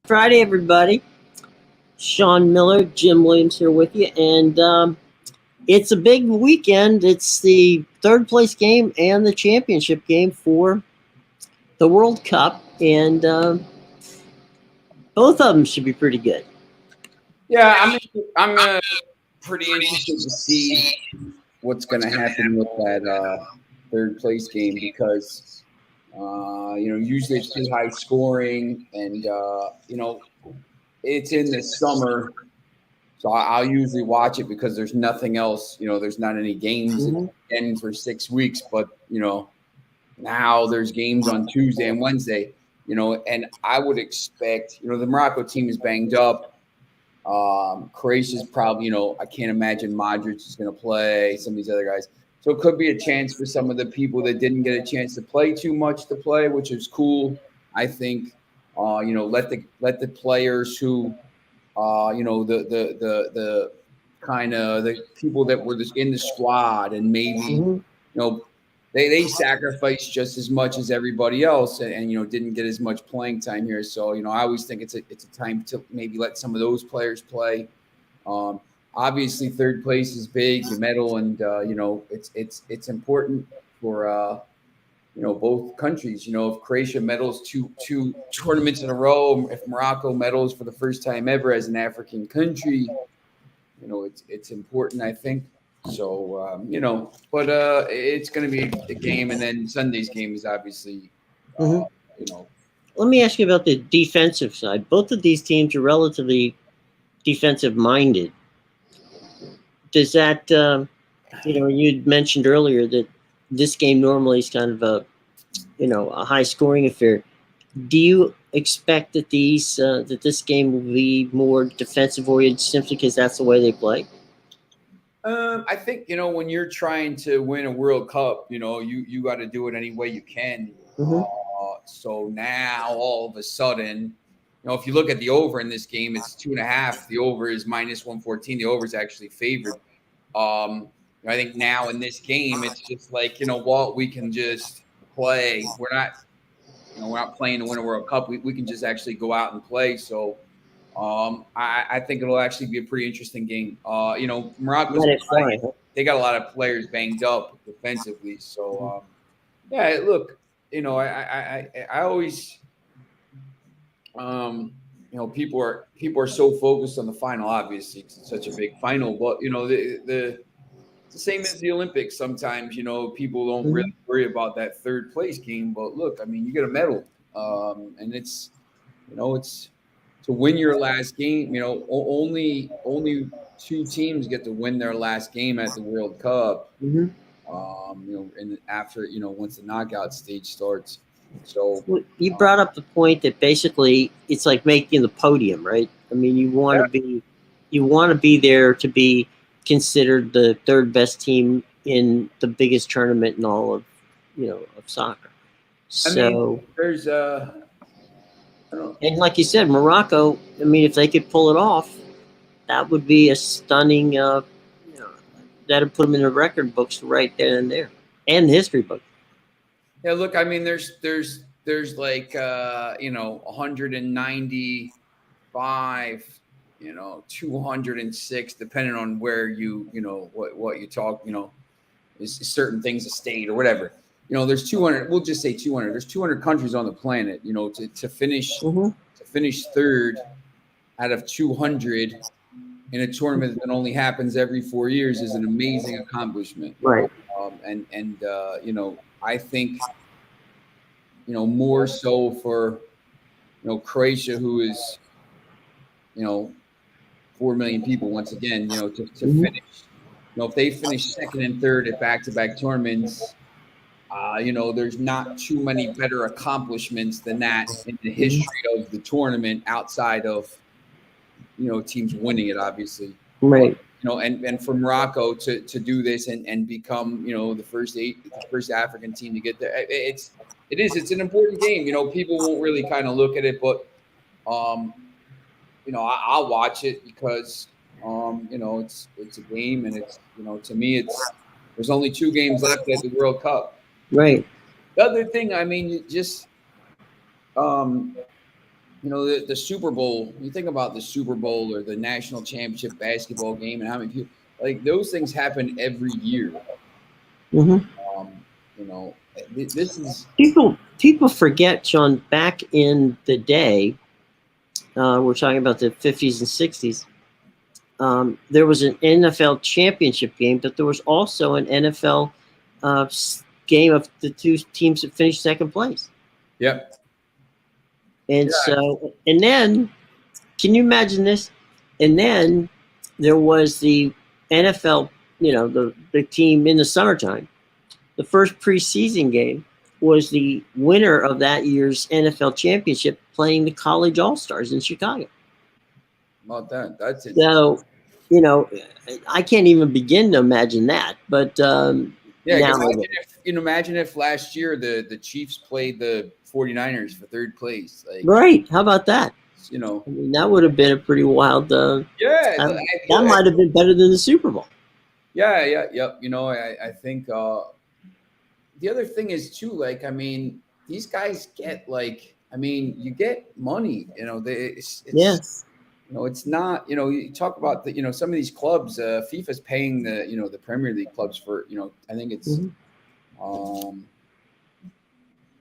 Friday, everybody. Sean Miller, Jim Williams here with you, and it's a big weekend. It's the third place game and the championship game for the World Cup, and both of them should be pretty good. Yeah, I'm pretty interested to see what's going to happen with that third place game because usually it's pretty high scoring, and it's in the summer, so I'll usually watch it because there's nothing else. There's not any games in for 6 weeks, but now there's games on Tuesday and Wednesday. And I would expect the Morocco team is banged up. Croatia's probably, I can't imagine Modric is going to play, some of these other guys. So it could be a chance for some of the people that didn't get a chance to play too much to play, which is cool. I think, let the players who, the kind of the people that were in the squad and maybe, they sacrificed just as much as everybody else and didn't get as much playing time here. So, I always think it's a time to maybe let some of those players play. Obviously, third place is big, the medal, and it's important for both countries. If Croatia medals two tournaments in a row, if Morocco medals for the first time ever as an African country, it's important, I think. So, but it's going to be a game, and then Sunday's game is obviously, Let me ask you about the defensive side. Both of these teams are relatively defensive minded. Does that, you'd mentioned earlier that this game normally is kind of a high scoring affair. Do you expect that this game will be more defensive oriented simply because that's the way they play? I think when you're trying to win a World Cup, you got to do it any way you can. So now all of a sudden, if you look at the over in this game, it's 2.5. The over is -114. The over is actually favored. I think now in this game, it's just like what we can just play. We're not playing to win a World Cup. We can just actually go out and play. So. I think it'll actually be a pretty interesting game. Morocco's they got a lot of players banged up defensively. So, look, I always, people are so focused on the final. Obviously, it's such a big final, but it's the same as the Olympics. Sometimes people don't really worry about that third place game, but look, I mean, you get a medal, and it's to win your last game, only 2 teams get to win their last game at the World Cup. And after once the knockout stage starts. So you brought up the point that basically it's like making the podium, right? I mean, you want to be there to be considered the third best team in the biggest tournament in all of soccer. So there's and like you said, Morocco, I mean, if they could pull it off, that would be a stunning, that'd put them in the record books right there and there, and the history book. Yeah, look, I mean, there's like 195, 206, depending on where what you talk, is certain things a state or whatever. There's 200. We'll just say 200. There's 200 countries on the planet. To finish third out of 200 in a tournament that only happens every 4 years is an amazing accomplishment. Right. I think more so for Croatia, who is 4 million people once again. To finish. If they finish second and third at back-to-back tournaments. There's not too many better accomplishments than that in the history of the tournament outside of, teams winning it, obviously. Right. And for Morocco to do this and become, the first African team to get there, it's an important game. People won't really kind of look at it, but, I'll watch it because, it's a game, and it's, to me, there's only 2 games left at the World Cup. Right. The other thing, I mean, just the Super Bowl. You think about the Super Bowl or the national championship basketball game, and how many people like those things happen every year. Mm-hmm. This is people forget, Sean. Back in the day, we're talking about the 50s and 60s. There was an NFL championship game, but there was also an NFL game of the two teams that finished second place. Yep. And so, and then, can you imagine this? And then there was the NFL, the team in the summertime. The first preseason game was the winner of that year's NFL championship playing the college all-stars in Chicago. About that. That's it. So, I can't even begin to imagine that. But imagine if last year the Chiefs played the 49ers for third place. Right. How about that? That would have been a pretty wild. That might have been better than the Super Bowl. Yeah. Yep. I think the other thing is too, these guys get you get money, Yes. It's not, you talk about the, some of these clubs, FIFA's paying the Premier League clubs for, I think it's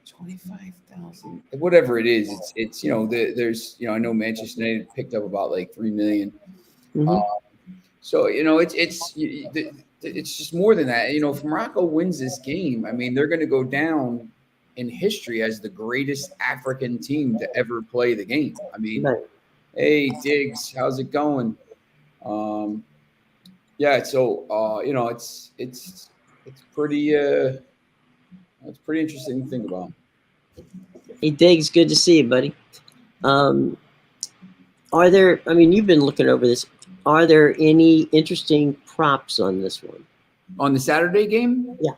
25,000, whatever it is. It's there's, I know Manchester United picked up about like 3 million. So, it's just more than that. If Morocco wins this game, they're going to go down in history as the greatest African team to ever play the game. Right. Hey, Diggs, how's it going? Yeah, so it's pretty interesting to think about. Hey, Diggs, good to see you, buddy. Are there? You've been looking over this. Are there any interesting props on this one? On the Saturday game? Yeah.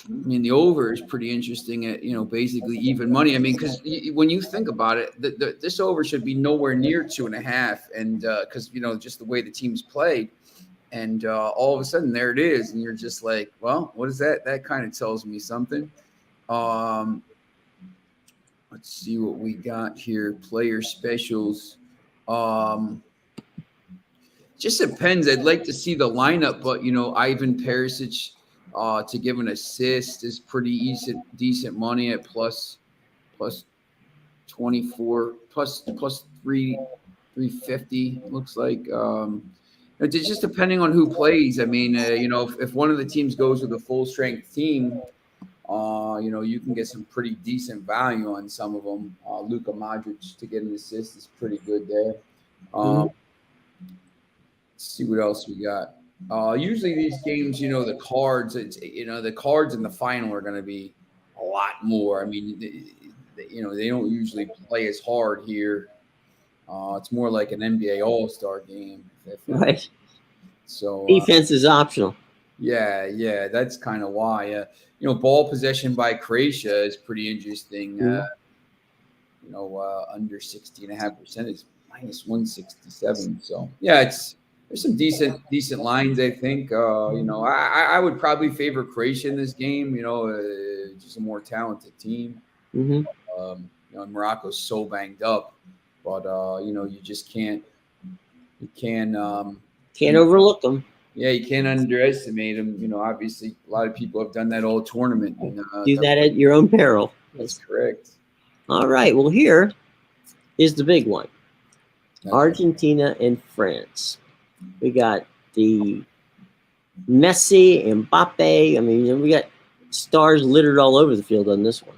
The over is pretty interesting at, basically even money. Because when you think about it, this over should be nowhere near 2.5. And because, just the way the teams played. And all of a sudden, there it is. And you're just like, well, what is that? That kind of tells me something. Let's see what we got here. Player specials. Just depends. I'd like to see the lineup, but, Ivan Perisic to give an assist is pretty decent money at plus 24, plus 350, looks like. It's just depending on who plays. If one of the teams goes with a full strength team, you can get some pretty decent value on some of them. Luka Modric to get an assist is pretty good there. Let's see what else we got. Usually these games, the cards, the cards in the final are going to be a lot more. They don't usually play as hard here. It's more like an NBA All-Star game. Right. So defense is optional. Yeah, that's kind of why. Ball possession by Croatia is pretty interesting. Under 60.5% is minus 167. So yeah, there's some decent lines. I think. I would probably favor Croatia in this game. Just a more talented team. Morocco's so banged up, but you just can't. You can't overlook them. Yeah, you can't underestimate them. Obviously, a lot of people have done that all tournament. Do that at your own peril. That's correct. All right. Well, here is the big one. Argentina and France. We got the Messi, Mbappe. We got stars littered all over the field on this one.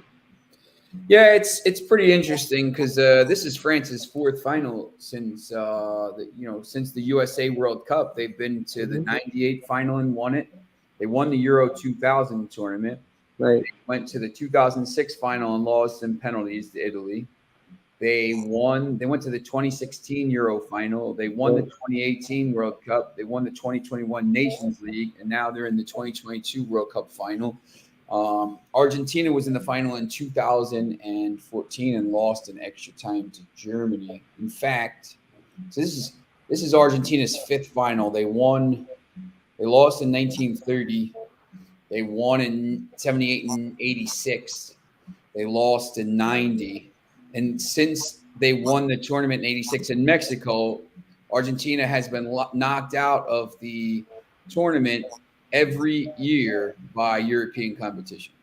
Yeah, it's pretty interesting because this is France's fourth final since the USA World Cup. They've been to the '98 final and won it. They won the Euro 2000 tournament. Right. They went to the 2006 final and lost in penalties to Italy. They went to the 2016 Euro final. They won the 2018 World Cup. They won the 2021 Nations League, and now they're in the 2022 World Cup final. Argentina was in the final in 2014 and lost in extra time to Germany. In fact, so this is Argentina's fifth final. They lost in 1930. They won in 78 and 86. They lost in 90. And since they won the tournament in 86 in Mexico, Argentina has been knocked out of the tournament every year by European competition.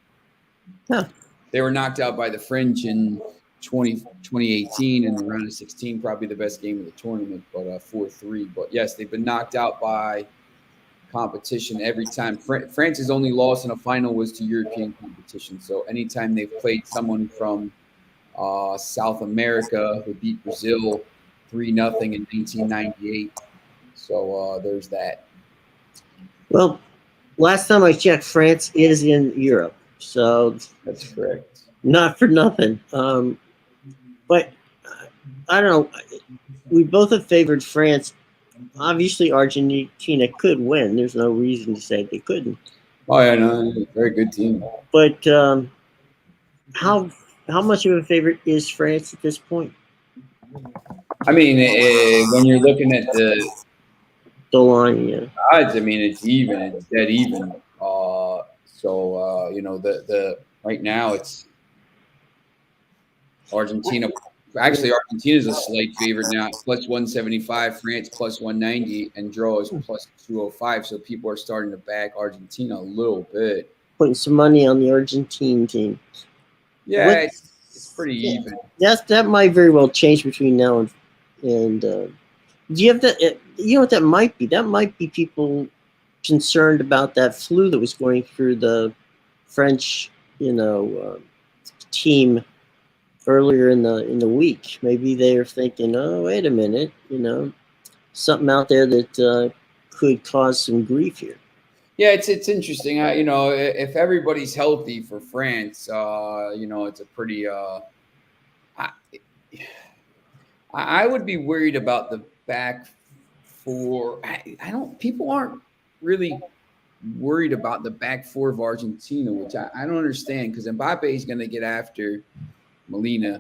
Huh. They were knocked out by the French in 2018 in the round of 16, probably the best game of the tournament, but 4-3. But yes, they've been knocked out by competition every time. France's only loss in a final was to European competition. So anytime they've played someone from South America, who beat Brazil 3-0 in 1998. So there's that. Well, last time I checked, France is in Europe, so That's correct. not for nothing. But I don't know. We both have favored France. Obviously, Argentina could win. There's no reason to say they couldn't. Oh yeah, no, very good team. But how much of a favorite is France at this point? I mean, when you're looking at the line, yeah. odds, I mean, it's even. It's dead even. So you know, the right now it's Argentina. Actually, Argentina is a slight favorite now, plus 175. France plus 190, and draw is plus 205. So people are starting to back Argentina a little bit. Putting some money on the Argentine team. Yeah, it's pretty even. That might very well change between now and do you have that? You know what that might be? That might be people concerned about that flu that was going through the French, team earlier in the week. Maybe they're thinking, oh, wait a minute, something out there that could cause some grief here. Yeah, it's interesting. If everybody's healthy for France, it's a pretty. I would be worried about the back four. I don't. People aren't really worried about the back four of Argentina, which I don't understand, because Mbappe is going to get after Molina,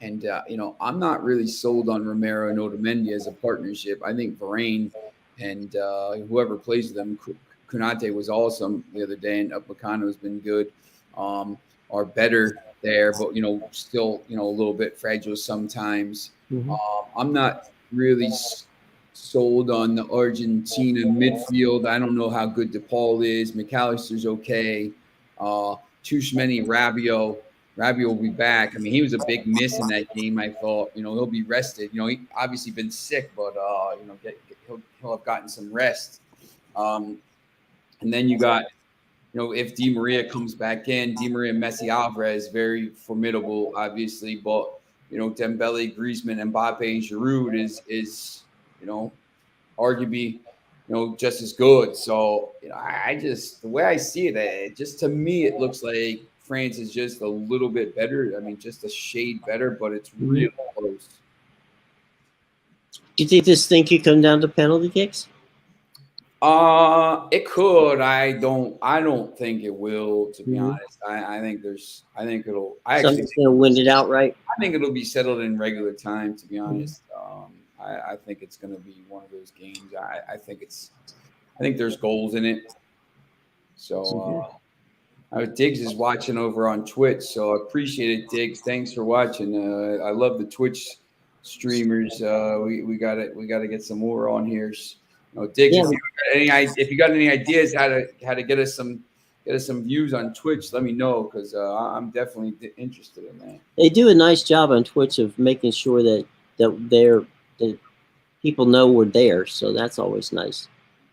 and I'm not really sold on Romero and Otamendi as a partnership. I think Varane and whoever plays them, Konate was awesome the other day, and Upamecano has been good. Are better there, but still a little bit fragile sometimes. Mm-hmm. I'm not really sold on the Argentina midfield. I don't know how good DePaul is. McAllister's okay. Tchouameni, Rabiot will be back. I mean, he was a big miss in that game. I thought, he'll be rested. He obviously been sick, but he'll have gotten some rest. And then you got, if Di Maria comes back in, Di Maria, Messi, Alvarez, very formidable, obviously, but Dembele, Griezmann, Mbappe, and Giroud is arguably just as good. So the way I see it, just to me, it looks like France is just a little bit better. I mean, just a shade better, but it's really close. Do you think this thing could come down to penalty kicks? It could. I don't think it will, to be honest. I think it'll. Something's gonna win it outright. I think it'll be settled in regular time, to be honest. I think it's gonna be one of those games. I think there's goals in it. So Diggs is watching over on Twitch, so I appreciate it, Diggs. Thanks for watching. I love the Twitch streamers. We gotta get some more on here. Diggs, if you got any ideas how to get us some views on Twitch, let me know, because I'm definitely interested in that. They do a nice job on Twitch of making sure that people know we're there, so that's always nice.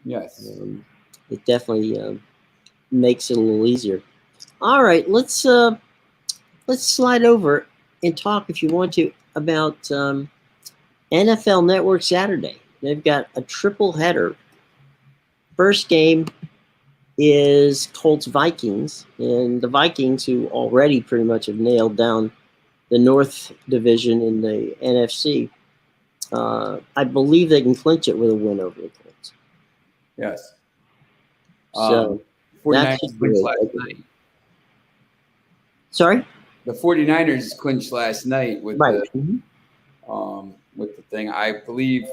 Yes, it definitely makes it a little easier. All right, let's slide over and talk, if you want to, about NFL Network Saturday. They've got a triple header. First game is Colts-Vikings, and the Vikings, who already pretty much have nailed down the North Division in the NFC, I believe they can clinch it with a win over the Colts. Yes. So 49ers clinched last night. Sorry? The 49ers clinched last night with right. With the thing. I believe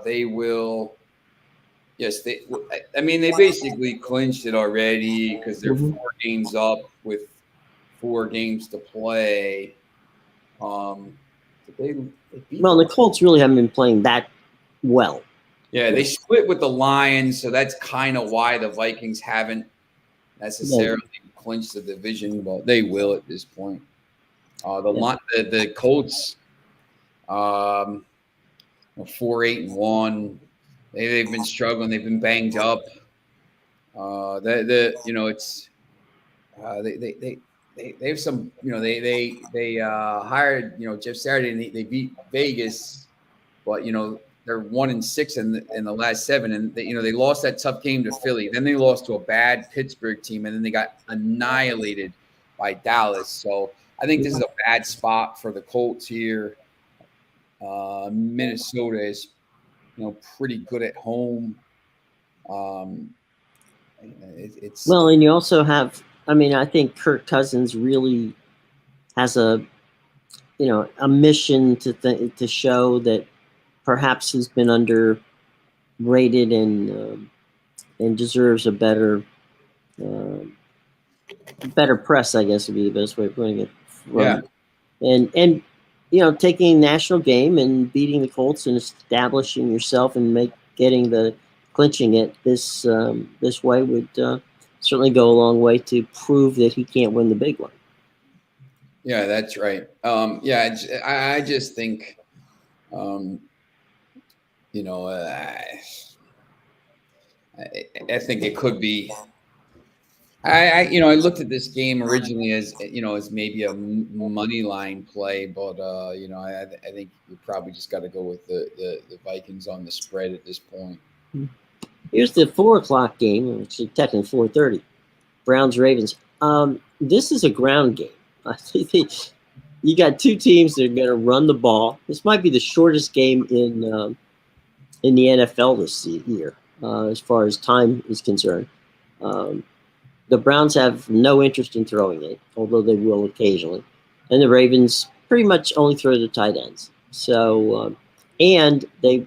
they will. Yes, they basically clinched it already, because they're 4 games up with 4 games to play. They beat Well, the Colts really haven't been playing that well. Yeah, they split with the Lions, so that's kind of why the Vikings haven't necessarily clinched the division, but they will at this point. The Colts, 4-8-1. They've been struggling. They've been banged up. They have some. They hired Jeff Saturday and they beat Vegas, but they're 1-6 in the last 7, and they lost that tough game to Philly. Then they lost to a bad Pittsburgh team, and then they got annihilated by Dallas. So I think this is a bad spot for the Colts here. Minnesota is pretty good at home. Well, and you also have. I mean, I think Kirk Cousins really has a mission to show that perhaps he's been underrated and deserves a better press, I guess would be the best way of putting it. And taking a national game and beating the Colts and establishing yourself and clinching it this way would certainly go a long way to prove that he can't win the big one. Yeah, that's right. I just think, I think it could be. I looked at this game originally as maybe a money line play, but I think you probably just got to go with the Vikings on the spread at this point. Here's the 4:00 game, which is technically 4:30. Browns Ravens. This is a ground game. You got 2 teams that are going to run the ball. This might be the shortest game in the NFL this year, as far as time is concerned. The Browns have no interest in throwing it, although they will occasionally, and the Ravens pretty much only throw the tight ends. So, and they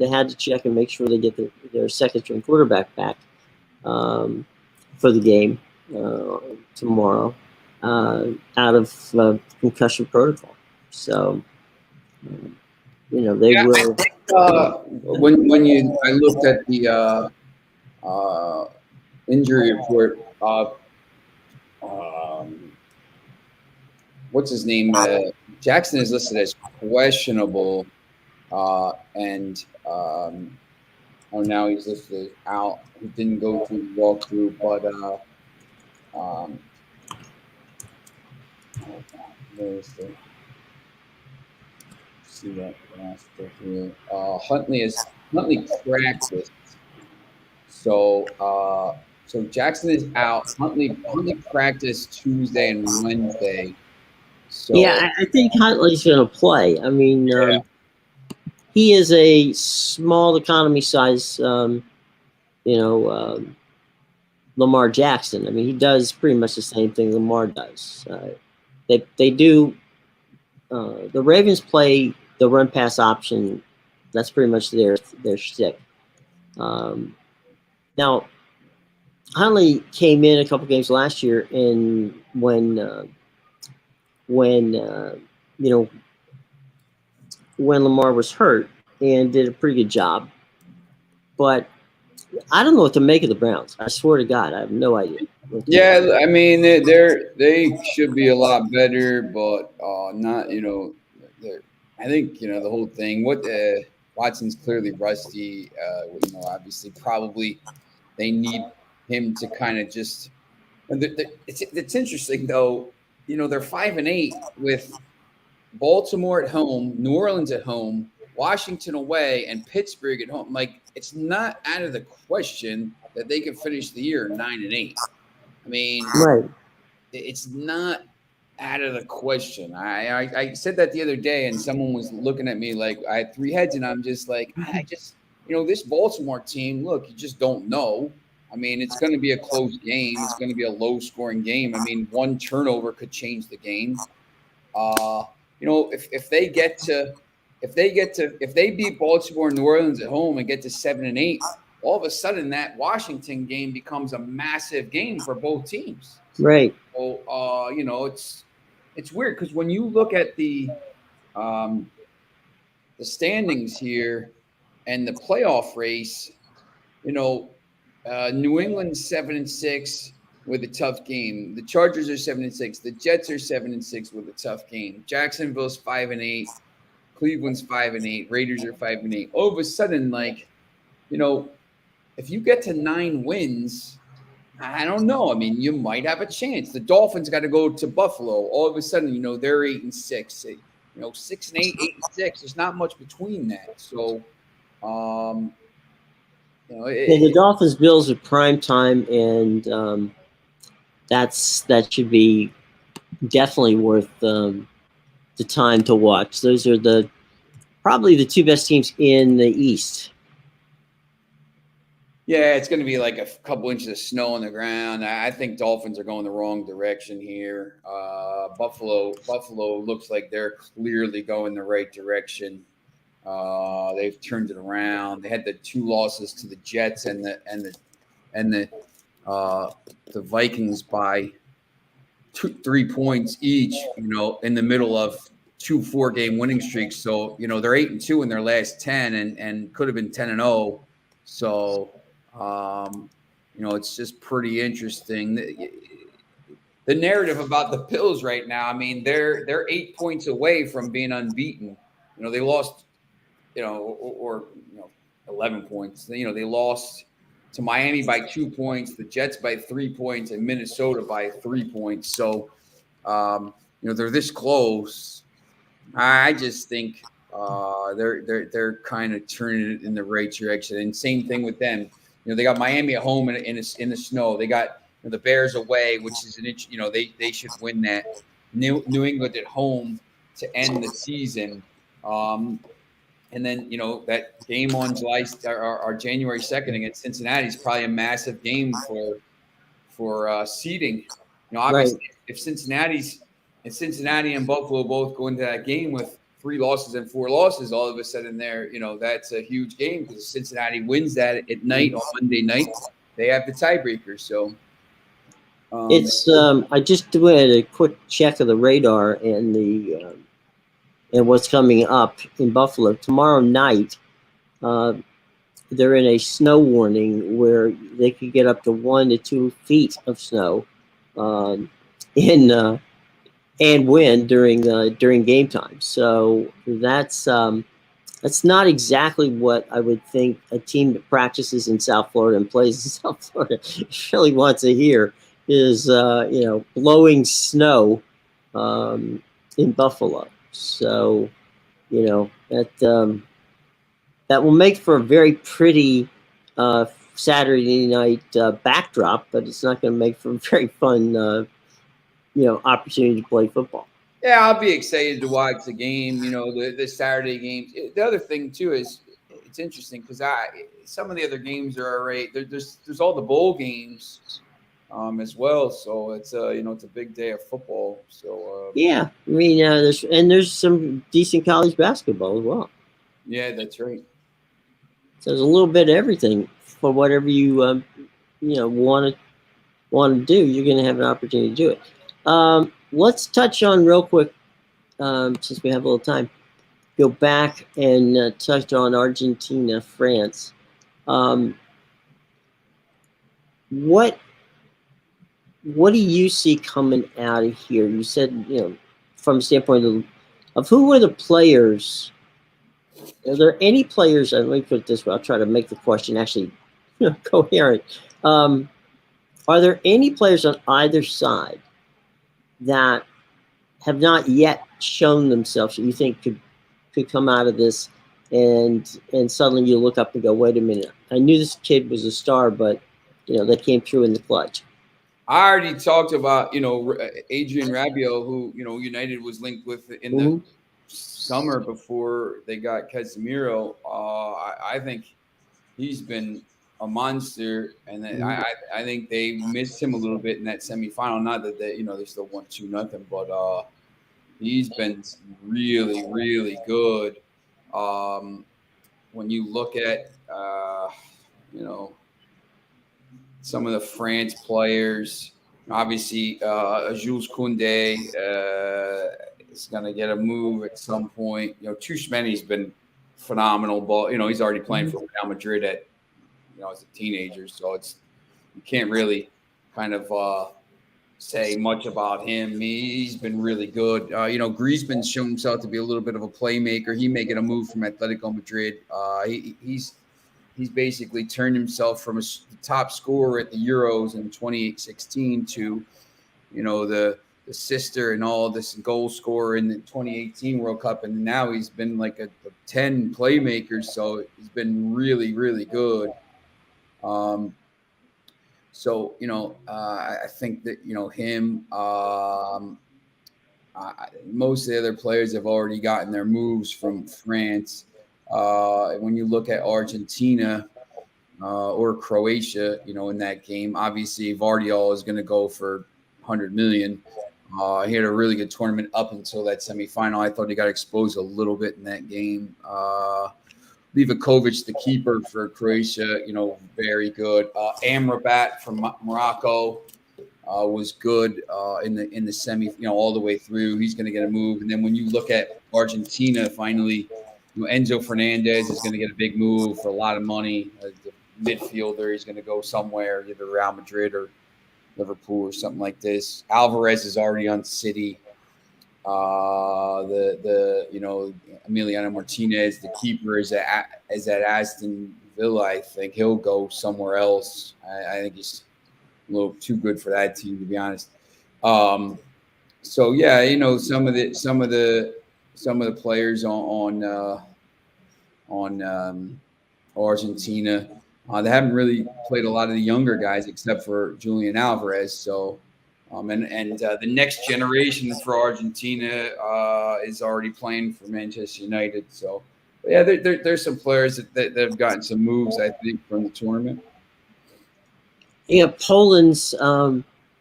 had to check and make sure they get their second-string quarterback back for the game tomorrow. Out of concussion protocol, so they will. I looked at the injury report, what's his name? Jackson is listed as questionable, and now he's listed as out. He didn't go through the walkthrough, but there's the see that last here. Huntley practiced. So Jackson is out. Huntley practiced Tuesday and Wednesday. So yeah, I think Huntley's going to play. I mean, he is a small economy size, Lamar Jackson. I mean, he does pretty much the same thing Lamar does. They do. The Ravens play the run pass option. That's pretty much their shtick. Now, Huntley came in a couple games last year, and when Lamar was hurt, and did a pretty good job. But I don't know what to make of the Browns. I swear to God, I have no idea. Yeah, I mean they should be a lot better, but not. I think the whole thing. Watson's clearly rusty. Obviously, probably they need him to kind of just. It's interesting though. They're 5-8 with Baltimore at home, New Orleans at home, Washington away, and Pittsburgh at home. Like, it's not out of the question that they could finish the year 9-8. I mean, right. It's not out of the question. I said that the other day, and someone was looking at me like I had 3 heads, and I'm just like, this Baltimore team, look, you just don't know. I mean, it's going to be a close game. It's going to be a low-scoring game. I mean, one turnover could change the game. If they beat Baltimore and New Orleans at home and get to 7-8, all of a sudden that Washington game becomes a massive game for both teams. Right. So, it's weird because when you look at um, the standings here and the playoff race, you know, New England's 7-6 with a tough game. The Chargers are 7-6. The Jets are 7-6 with a tough game. Jacksonville's 5-8. Cleveland's 5-8. Raiders are 5-8. All of a sudden, like, you know, if you get to 9 wins, I don't know. I mean, you might have a chance. The Dolphins got to go to Buffalo. All of a sudden, they're 8-6. 6-8, 8-6. There's not much between that. So, um, Yeah, the Dolphins Bills are prime time, and that should be definitely worth the time to watch. Those are probably the two best teams in the East. yeah, it's going to be like a couple inches of snow on the ground. I think Dolphins are going the wrong direction here. Buffalo looks like they're clearly going the right direction. They've turned it around. They had the 2 losses to the Jets and the Vikings by 3 points each. In the middle of 2 4-game winning streaks. So they're 8-2 in their last 10, and could have been 10-0. So it's just pretty interesting. The narrative about the Bills right now. I mean, they're 8 points away from being unbeaten. They lost. 11 points. They lost to Miami by 2 points, the Jets by 3 points, and Minnesota by 3 points. So, they're this close. I just think they're kind of turning it in the right direction. And same thing with them. They got Miami at home in the snow. They got the Bears away, which is an inch. They should win that. New England at home to end the season. And then, that game on January 2nd against Cincinnati is probably a massive game for seeding. Obviously, Right. if Cincinnati and Buffalo both go into that game with 3 losses and 4 losses, all of a sudden that's a huge game because Cincinnati wins that at night on Monday night. They have the tiebreaker. So It's I just did a quick check of the radar and what's coming up in Buffalo tomorrow night. They're in a snow warning where they could get up to 1 to 2 feet of snow in and wind during game time. So that's not exactly what I would think a team that practices in South Florida and plays in South Florida really wants to hear is blowing snow in Buffalo. So that will make for a very pretty Saturday night backdrop, but it's not going to make for a very fun opportunity to play football. yeah, I'll be excited to watch the game. The Saturday games. The other thing too is it's interesting because some of the other games are all right. There's all the bowl games as well. So it's it's a big day of football. So Yeah, I mean, there's some decent college basketball as well. yeah, that's right. So there's a little bit of everything for whatever you want to do. You're going to have an opportunity to do it. Let's touch on real quick, since we have a little time. Go back and touch on Argentina, France. What do you see coming out of here? You said, from a standpoint of who were the players. Are there any players? Let me put it this way. I'll try to make the question actually coherent. Are there any players on either side that have not yet shown themselves that you think could come out of this, and suddenly you look up and go, wait a minute, I knew this kid was a star, but they came through in the clutch? I already talked about Adrian Rabiot, who United was linked with in the summer before they got Casemiro. I think he's been a monster, and I think they missed him a little bit in that semifinal. Not that they still won 2-0, but he's been really, really good. When you look at some of the France players, Obviously, Jules Koundé is going to get a move at some point. Tchouameni's been phenomenal, but he's already playing for Real Madrid as a teenager, so you can't really kind of say much about him. He's been really good. Griezmann's shown himself to be a little bit of a playmaker. He may get a move from Atletico Madrid. He's basically turned himself from the top scorer at the Euros in 2016 to, the sister and all this goal scorer in the 2018 World Cup. And now he's been like a 10 playmaker. So he's been really, really good. I think that, him, most of the other players have already gotten their moves from France. When you look at Argentina or Croatia, in that game, obviously Vardiol is going to go for 100 million. He had a really good tournament up until that semifinal. I thought he got exposed a little bit in that game. Livakovic, the keeper for Croatia, very good. Amrabat from Morocco was good in the semi, all the way through. He's going to get a move. And then when you look at Argentina, finally, Enzo Fernandez is going to get a big move for a lot of money. The midfielder, he's going to go somewhere, either Real Madrid or Liverpool or something like this. Alvarez is already on City. Emiliano Martinez, the keeper, is at Aston Villa. I think he'll go somewhere else. I think he's a little too good for that team, to be honest. Some of the players on Argentina, they haven't really played a lot of the younger guys except for Julian Alvarez. So. The next generation for Argentina is already playing for Manchester United. So, yeah, there's some players that have gotten some moves, I think, from the tournament. Yeah, Poland's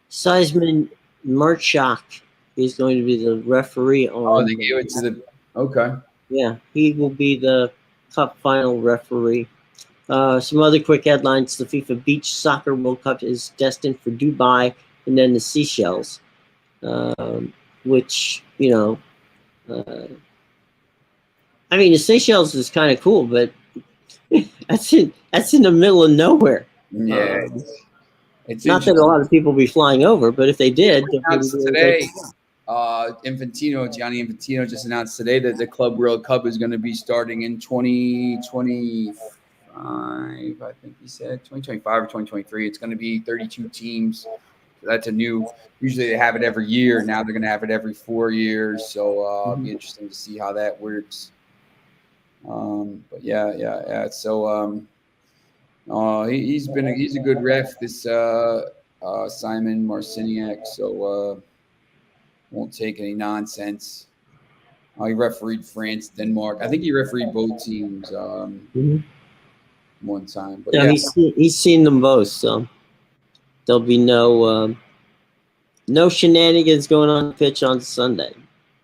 Seisman Marchak is going to be the referee on. They gave it to the. Okay. Yeah, he will be the Cup final referee. Some other quick headlines: the FIFA Beach Soccer World Cup is destined for Dubai. And then the Seychelles, which, the Seychelles is kind of cool, but that's in the middle of nowhere. Yeah. It's not that a lot of people be flying over, but if they did. Today, Gianni Infantino just announced today that the Club World Cup is going to be starting in 2025, I think he said, 2025 or 2023. It's going to be 32 teams. That's usually they have it every year. Now they're going to have it every 4 years. So it'll be interesting to see how that works. But yeah. So he's a good ref, this Simon Marciniak. So won't take any nonsense. He refereed France, Denmark. I think he refereed both teams one time. But yeah, he's seen them both. So. There'll be no shenanigans going on the pitch on Sunday.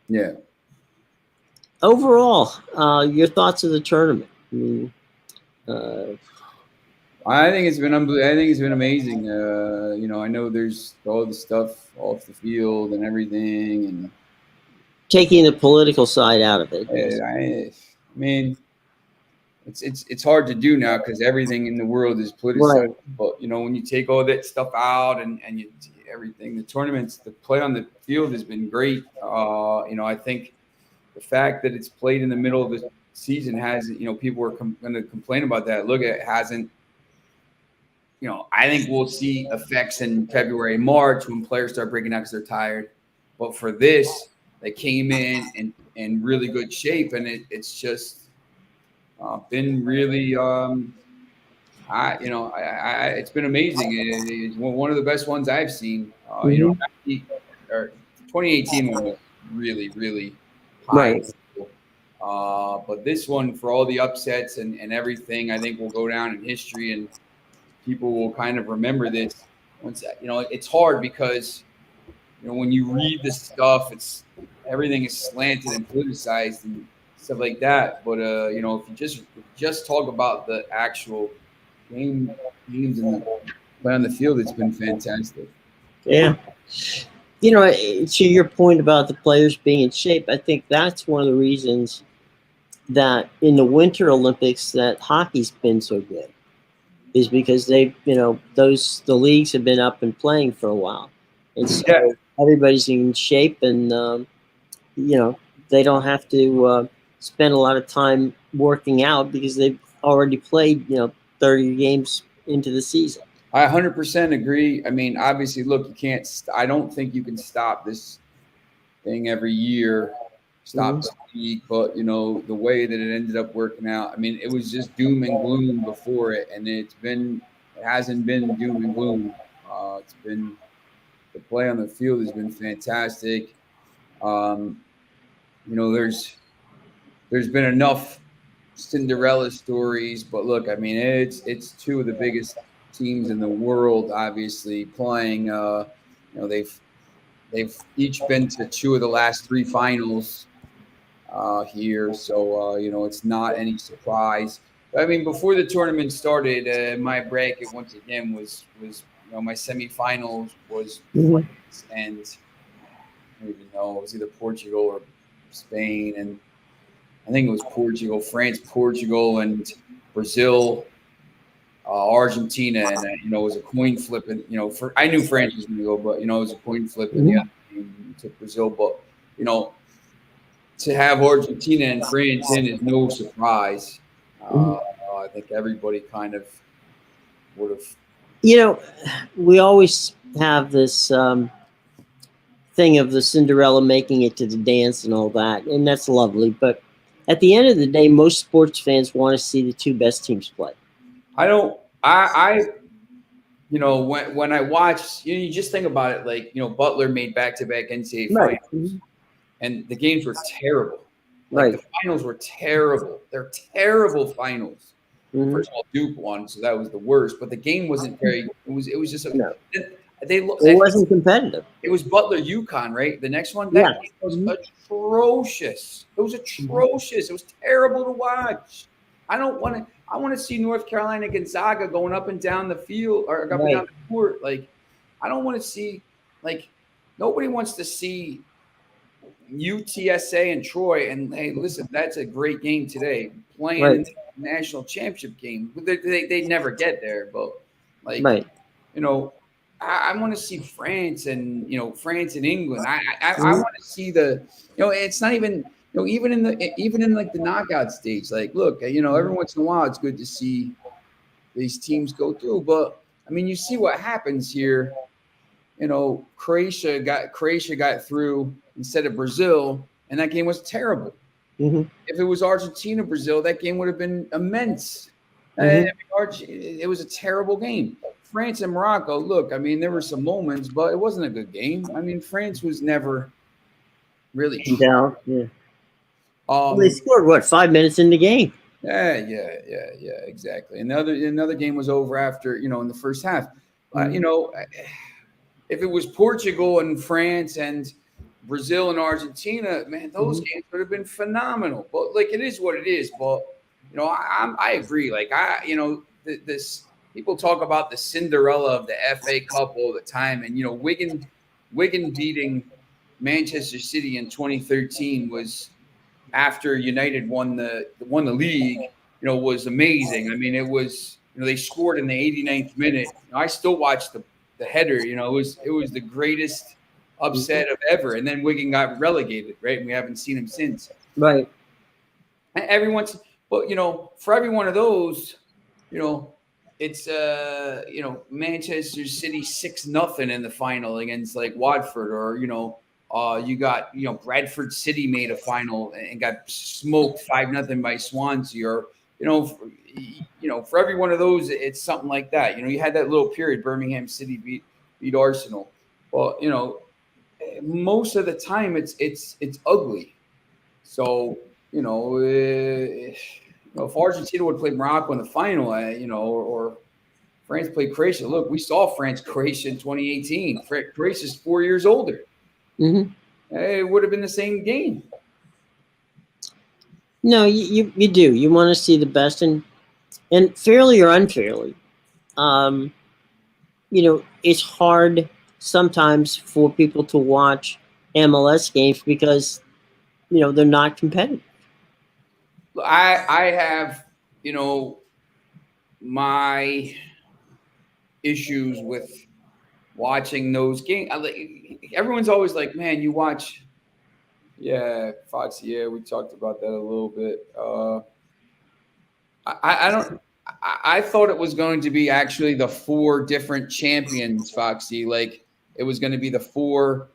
Yeah. Overall, your thoughts of the tournament? I think it's been amazing. I know there's all the stuff off the field and everything, and taking the political side out of it. It's hard to do now because everything in the world is politicized. Right. But when you take all that stuff out and everything, the tournaments, the play on the field has been great. I think the fact that it's played in the middle of the season has, people are going to complain about that. Look, it hasn't. I think we'll see effects in February, March when players start breaking out because they're tired. But for this, they came in really good shape, and it's just. Been really, it's been amazing. It's one of the best ones I've seen. 2018 one was really, really high. Right. But this one, for all the upsets and everything, I think will go down in history, and people will kind of remember this. Once it's hard because when you read this stuff, everything is slanted and politicized and stuff like that. But if you just talk about the actual games and the play on the field, it's been fantastic. Yeah. To your point about the players being in shape, I think that's one of the reasons that in the Winter Olympics that hockey's been so good is because the leagues have been up and playing for a while, and Yeah, so everybody's in shape, and you know they don't have to spend a lot of time working out because they've already played 30 games into the season. I 100% agree. I mean, obviously, look, you can't. I don't think you can stop this thing every year, stop Mhm. the league. But the way that it ended up working out, I mean, it was just doom and gloom before it, and it hasn't been doom and gloom. It's been the play on the field has been fantastic. Um, there's been enough Cinderella stories, but look, I mean, it's two of the biggest teams in the world, obviously playing. They've each been to two of the last three finals here, so it's not any surprise. But I mean, before the tournament started, my bracket once again was my semifinals was Mhm. France and I don't even know, it was either Portugal or Spain, and I think it was Portugal, France, Portugal, and Brazil, Argentina, and it was a coin flip. And for I knew France was going to go, but it was a coin flip, and the Mhm. other team took Brazil. But you know, to have Argentina and France in is no surprise. Mhm. I think everybody kind of would have. You know, we always have this thing of the Cinderella making it to the dance and all that, and that's lovely. But at the end of the day, most sports fans want to see the two best teams play. I don't. I when I watch, you just think about it. Like Butler made back-to-back NCAA Right. finals, and the games were terrible. Like the Right. finals were terrible. They're terrible finals. Hmm. First of all, Duke won, so that was the worst. But the game wasn't very. It was just a. No, They it that wasn't competitive. it was Butler UConn, right? The next one, that Yeah. game was Mhm. atrocious. It was Mhm. atrocious. It was terrible to watch. I don't want to. I want to see North Carolina Gonzaga going up and down the field or up and down Right. the court. Like, I don't want to see like nobody wants to see UTSA and Troy. And hey, listen, that's a great game today. Playing in Right. the national championship game, they never get there, but like Right. you know, I want to see France and France and England. I Mhm. want to see the it's not even even in like the knockout stage. Like, look, every once in a while it's good to see these teams go through, but I mean, you see what happens here. Croatia got through instead of Brazil, and that game was terrible. Mhm. If it was Argentina Brazil, that game would have been immense. Mhm. It was a terrible game. France and Morocco. Look, I mean, there were some moments, but it wasn't a good game. I mean, France was never really trying. Down. Yeah. Well, they Um, scored what 5 minutes in the game. yeah, exactly. Another game was over after in the first half. Mhm. If it was Portugal and France and Brazil and Argentina, man, those Mhm. games would have been phenomenal. But like, it is what it is. But I agree. Like this people talk about the Cinderella of the FA Cup all the time, and Wigan beating Manchester City in 2013 was after United won the league. Was amazing. I mean, it was they scored in the 89th minute. I still watch the header. It was the greatest Mhm. upset of ever. And then Wigan got relegated, right? And we haven't seen him since. Right. And but for every one of those, you know, it's Manchester City 6-0 in the final against like Watford, or you got Bradford City made a final and got smoked 5-0 by Swansea, or for every one of those, it's something like that. You had that little period. Birmingham City beat Arsenal. Well, most of the time it's ugly. So if Argentina would play Morocco in the final, or France played Croatia. Look, we saw France Croatia in 2018. Croatia's 4 years older. Mhm. It would have been the same game. No, you do. You want to see the best, and fairly or unfairly, it's hard sometimes for people to watch MLS games because they're not competitive. I have my issues with watching those games. Everyone's always like, man, you watch. Yeah, Foxy. Yeah, we talked about that a little bit. I don't. I thought it was going to be actually the 4 different champions, Foxy. Like it was going to be the 4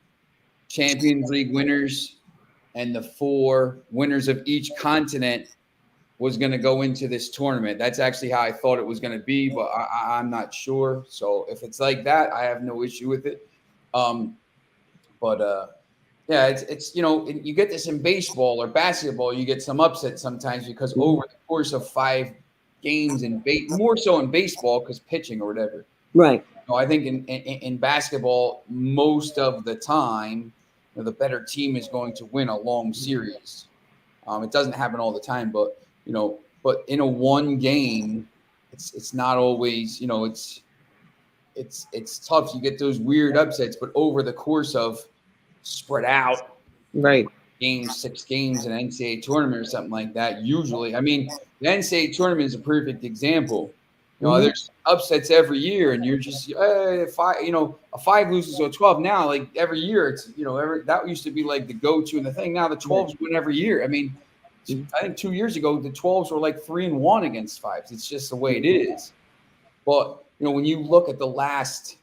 Champions League winners and the 4 winners of each continent was going to go into this tournament. That's actually how I thought it was going to be, but I'm not sure. So if it's like that, I have no issue with it. But yeah, it's you get this in baseball or basketball. You get some upset sometimes because over the course of 5 games and more so in baseball because pitching or whatever. Right. I think in basketball most of the time, the better team is going to win a long series. It doesn't happen all the time, but but in a one game, it's not always it's tough. You get those weird upsets, but over the course of spread out, right, games, 6 games, an NCAA tournament or something like that. Usually, I mean, the NCAA tournament is a perfect example. There's upsets every year, and you're just a 5 loses to a 12. Now, like every year, it's that used to be like the go-to and the thing. Now the 12s win every year. I mean, I think 2 years ago the 12s were like 3-1 against 5s. It's just the way it is. But when you look at the last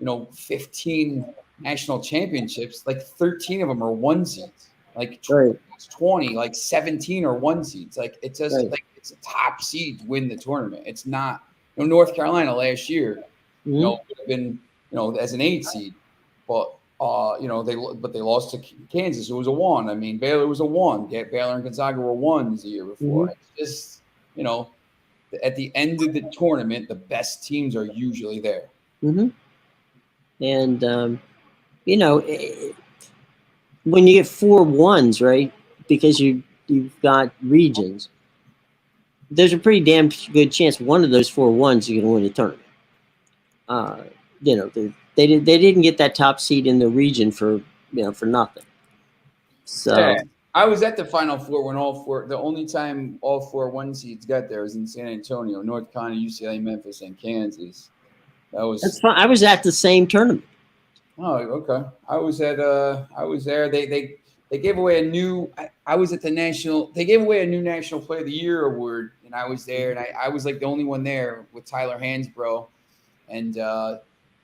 15 national championships, like 13 of them are 1 seeds. Like 20, like 17 are 1 seeds. Like it's just like it's a top seed to win the tournament. It's not North Carolina last year, would have been as an 8 seed, but they lost to Kansas. It was a 1. I mean, Baylor was a 1. Baylor and Gonzaga were 1s the year before. It's just at the end of the tournament, the best teams are usually there. And when you get 4 1s, right? Because you've got regions, there's a pretty damn good chance one of those 4 1s you're going to win the tournament. They didn't get that top seed in the region for nothing. So yeah, I was at the Final Four when the only time all 4 1 seeds got there was in San Antonio, North Carolina, UCLA, Memphis, and Kansas. That's fine. I was at the same tournament. Oh, okay. I was there. They gave away a new. I was at the national. They gave away a new National Player of the Year award, and I was there, and I was like the only one there with Tyler Hansbrough and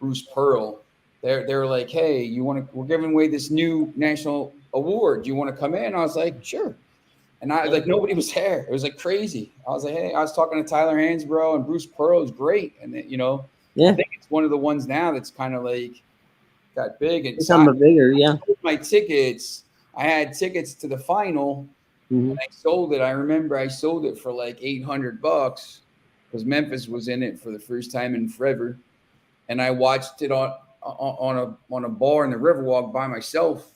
Bruce Pearl. They were like, hey, we're giving away this new national award. Do you want to come in? I was like, sure. And I like nobody was there. It was like crazy. I was like, hey, I was talking to Tyler Hansbrough and Bruce Pearl is great. And then, I think it's one of the ones now that's kind of like got big and bigger. Yeah. My tickets. I had tickets to the final. And I sold it. I remember I sold it for like $800 because Memphis was in it for the first time in forever. And I watched it on a bar in the Riverwalk by myself.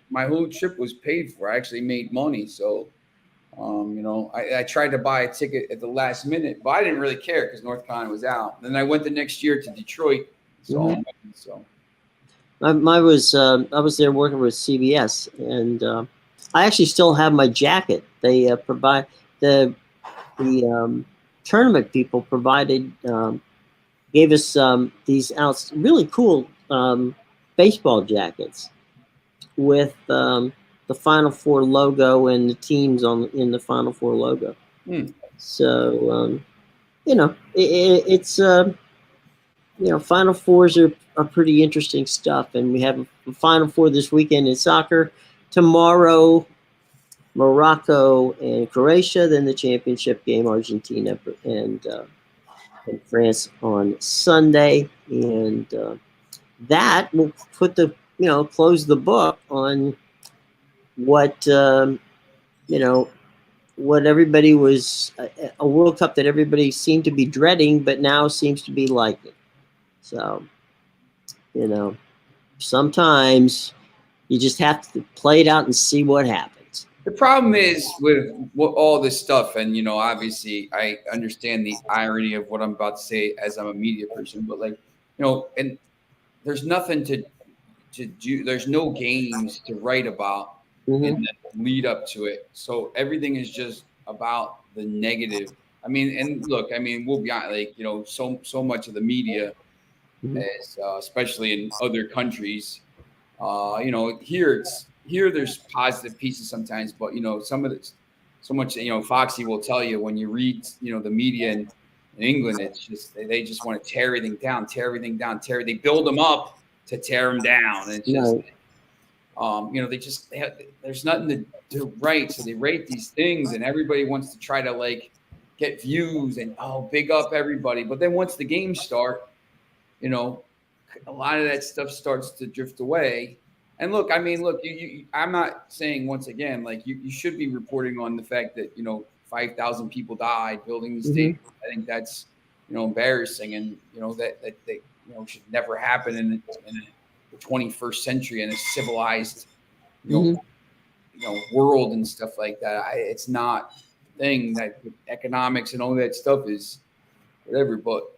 My whole trip was paid for. I actually made money. So, I tried to buy a ticket at the last minute, but I didn't really care because North Carolina was out. Then I went the next year to Detroit. So, I was there working with CBS, and I actually still have my jacket. They provide the tournament people provided gave us these really cool baseball jackets with the Final Four logo and the teams in the Final Four logo. So it's Final Fours are pretty interesting stuff, and we have a Final Four this weekend in soccer. Tomorrow, Morocco and Croatia. Then the championship game, Argentina and France on Sunday, and that will put close the book on what what everybody was a World Cup that everybody seemed to be dreading, but now seems to be liking. So, sometimes you just have to play it out and see what happens. The problem is with all this stuff, and obviously I understand the irony of what I'm about to say as I'm a media person, but and there's nothing to do. There's no games to write about Mm-hmm. in the lead up to it. So everything is just about the negative. I mean, and look, I mean, we'll be like, so much of the media, Mm-hmm. is, especially in other countries, here there's positive pieces sometimes, but some of it's so much. Foxy will tell you when you read the media in England, it's just they just want to tear everything down, They build them up to tear them down. And it's just there's nothing to write, so they rate these things, and everybody wants to try to like get views and big up everybody. But then once the games start, a lot of that stuff starts to drift away. And look, I mean, I'm not saying, once again, like you should be reporting on the fact that 5,000 people died building the stadium. I think that's embarrassing, and that should never happen in the 21st century in a civilized world and stuff like that. It's not the thing that economics and all that stuff is whatever, but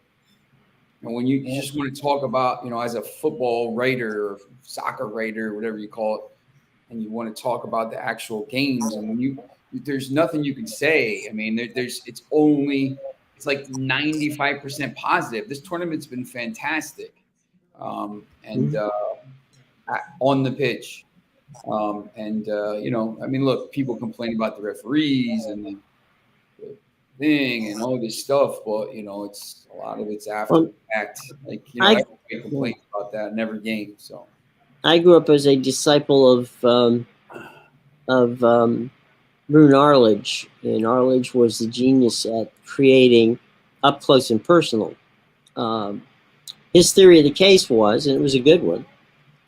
when you just want to talk about, as a football writer or soccer writer, whatever you call it, and you want to talk about the actual games, and when there's nothing you can say. I mean, it's like 95% positive. This tournament's been fantastic, and on the pitch, I mean, look, people complain about the referees and the thing and all this stuff, but it's a lot of it's after the fact. Like I complain about that in every game. So I grew up as a disciple of Brune Arledge, and Arledge was the genius at creating up close and personal. His theory of the case was, and it was a good one: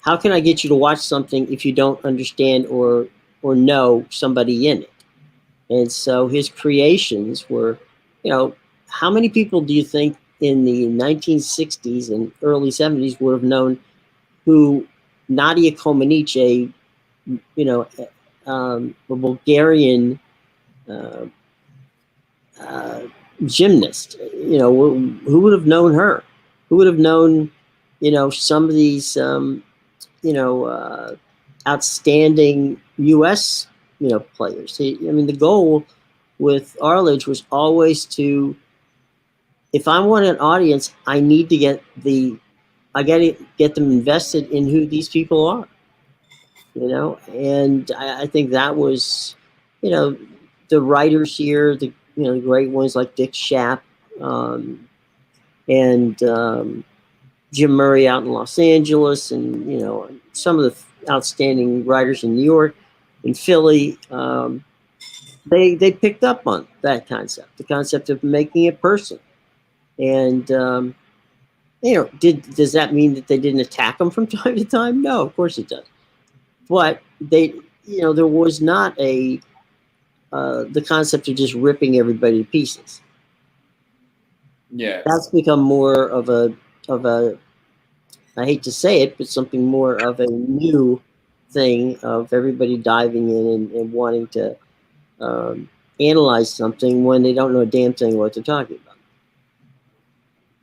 how can I get you to watch something if you don't understand or know somebody in it? And so his creations were, how many people do you think in the 1960s and early 70s would have known who Nadia Comaneci, a Bulgarian gymnast, who would have known her? Who would have known, some of these, outstanding U.S. players? The goal with Arledge was always to, if I want an audience, I need to get them invested in who these people are, and I think that was, the writers here, the great ones like Dick Schaap, and Jim Murray out in Los Angeles, and some of the outstanding writers in New York and Philly. They picked up on that concept, the concept of making it personal. And does that mean that they didn't attack them from time to time? No, of course it does. But there was not the concept of just ripping everybody to pieces. Yeah, that's become more of a I hate to say it, but something more of a new thing of everybody diving in and wanting to analyze something when they don't know a damn thing what they're talking about.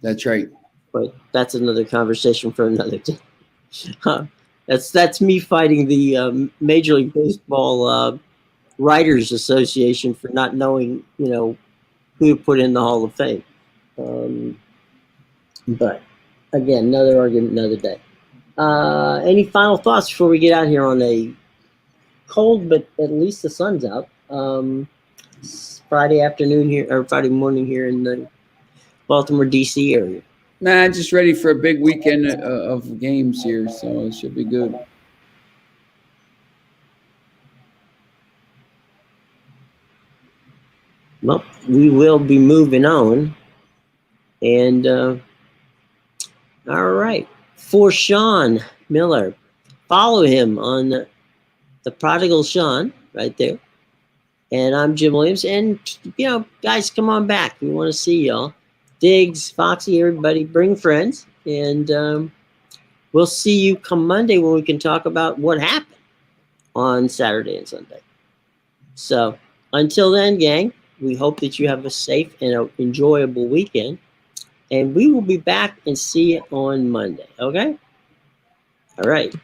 That's right. But that's another conversation for another day. That's me fighting the Major League Baseball Writers Association for not knowing, who to put in the Hall of Fame. But again, another argument, another day. Any final thoughts before we get out here on a cold, but at least the sun's out. Friday afternoon here, or Friday morning here in the Baltimore, D.C. area. Nah, just ready for a big weekend of games here, so it should be good. Well, we will be moving on. And all right. For Sean Miller, follow him on the Prodigal Sean right there. And I'm Jim Williams. And, guys, come on back. We want to see y'all. Diggs, Foxy, everybody, bring friends. And we'll see you come Monday when we can talk about what happened on Saturday and Sunday. So until then, gang, we hope that you have a safe and enjoyable weekend. And we will be back and see you on Monday. Okay? All right.